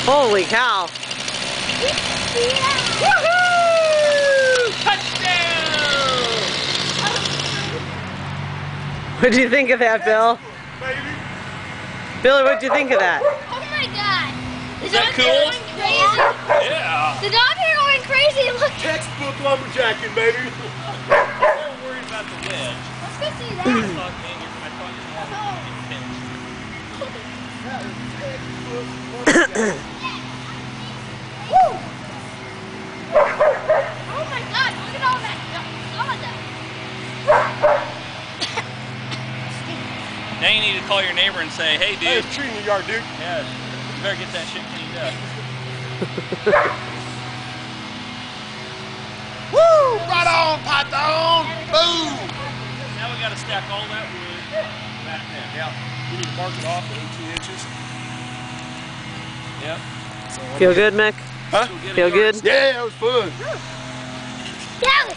Holy cow. Woohoo! Touchdown! What'd you think of that, Bill? Baby. Billy, what'd you think of that? Oh my god. Is that cool? Crazy. Yeah. The dog here going crazy. Look. Textbook lumberjacking, baby. I'm worried about the wedge. Let's go see I that. thought, man, I thought you had to get pinched. Woo. Oh my god, look at all that sawdust. Now you need to call your neighbor and say, hey, dude. Hey, there's a tree in your yard, dude. Yeah, you better get that shit cleaned up. Woo! Right on, Python! Boom! Now we got to stack all that wood back there. Yeah. You need to mark it off at 18 inches. Yep. Feel good, Mick? Huh? Go get a Feel yard good? Yeah, it was fun. Yeah.